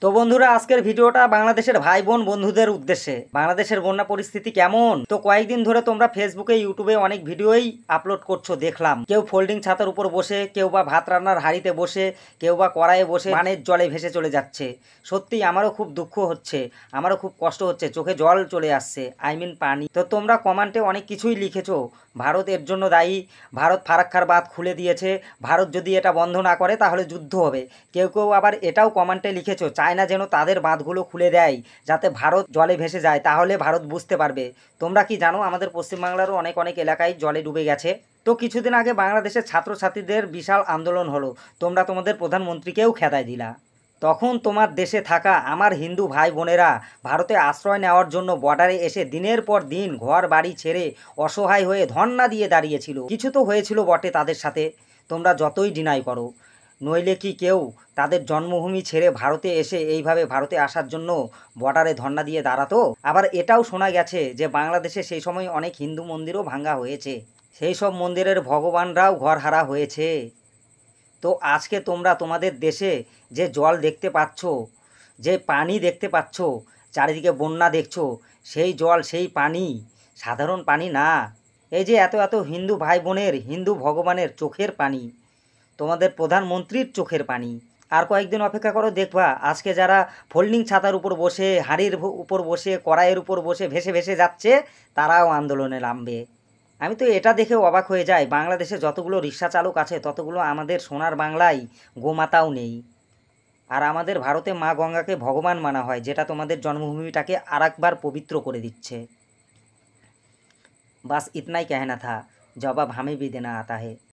তো বন্ধুরা, আজকের ভিডিওটা বাংলাদেশের ভাই বোন বন্ধুদের উদ্দেশ্যে। বাংলাদেশের বন্যা পরিস্থিতি কেমন? তো কয়েকদিন ধরে তোমরা ফেসবুকে ইউটিউবে অনেক ভিডিওই আপলোড করছো দেখলাম। কেউ ফোল্ডিং ছাতার উপর বসে, কেউ বা ভাত রান্নার হাঁড়িতে বসে, কেউ বা কড়াইয়ে বসে বানের জলে ভেসে চলে যাচ্ছে। সত্যি আমারও খুব দুঃখ হচ্ছে, আমারও খুব কষ্ট হচ্ছে, চোখে জল চলে আসছে, পানি। তো তোমরা কমেন্টে অনেক কিছুই লিখেছো। ভারত এর জন্য দায়ী, ভারত ফারাক্কার বাঁধ খুলে দিয়েছে, ভারত যদি এটা বন্ধ না করে তাহলে যুদ্ধ হবে। কেউ কেউ আবার এটাও কমেন্টে লিখেছো চায়না যেন তাদের বাঁধগুলো খুলে দেয়, যাতে ভারত জলে ভেসে যায়, তাহলে ভারত বুঝতে পারবে। তোমরা কি জানো আমাদের পশ্চিমবাংলারও অনেক অনেক এলাকায় জলে ডুবে গেছে। তো কিছুদিন আগে বাংলাদেশের ছাত্রছাত্রীদের বিশাল আন্দোলন হলো, তোমরা তোমাদের প্রধানমন্ত্রীকেও খেদাই দিলা। তখন তোমার দেশে থাকা আমার হিন্দু ভাই বোনেরা ভারতে আশ্রয় নেওয়ার জন্য বর্ডারে এসে দিনের পর দিন ঘর বাড়ি ছেড়ে অসহায় হয়ে ধর্ণা দিয়ে দাঁড়িয়েছিল। কিছু তো হয়েছিল বটে তাদের সাথে, তোমরা যতই ডিনাই করো। নইলে কি কেউ তাদের জন্মভূমি ছেড়ে ভারতে এসে এইভাবে ভারতে আসার জন্য বর্ডারে ধর্ণা দিয়ে দাঁড়াতো? আবার এটাও শোনা গেছে যে বাংলাদেশে সেই সময় অনেক হিন্দু মন্দিরও ভাঙা হয়েছে, সেই সব মন্দিরের ভগবানরাও ঘরহারা হয়েছে। তো আজকে তোমরা তোমাদের দেশে যে জল দেখতে পাচ্ছ, যে পানি দেখতে পাচ্ছ, চারিদিকে বন্যা দেখছো, সেই জল সেই পানি সাধারণ পানি না। এই যে এত এত হিন্দু ভাই বোনের, হিন্দু ভগবানের চোখের পানি, তোমাদের প্রধানমন্ত্রীর চোখের পানি। আর কয়েকদিন অপেক্ষা করো, দেখবা আজকে যারা ফোল্ডিং ছাতার উপর বসে, হাঁড়ির উপর বসে, কড়াইয়ের উপর বসে ভেসে ভেসে যাচ্ছে, তারাও আন্দোলনে নামবে। আমি তো এটা দেখেও অবাক হয়ে যাই, বাংলাদেশে যতগুলো রিক্সা চালক আছে ততগুলো আমাদের সোনার বাংলায় গোমাতাও নেই। আর আমাদের ভারতে মা গঙ্গাকে ভগবান মানা হয়, যেটা তোমাদের জন্মভূমিটাকে আরেকবার পবিত্র করে দিচ্ছে। বাস ইতনাই कहना था, जवाब हमें भी देना आता है।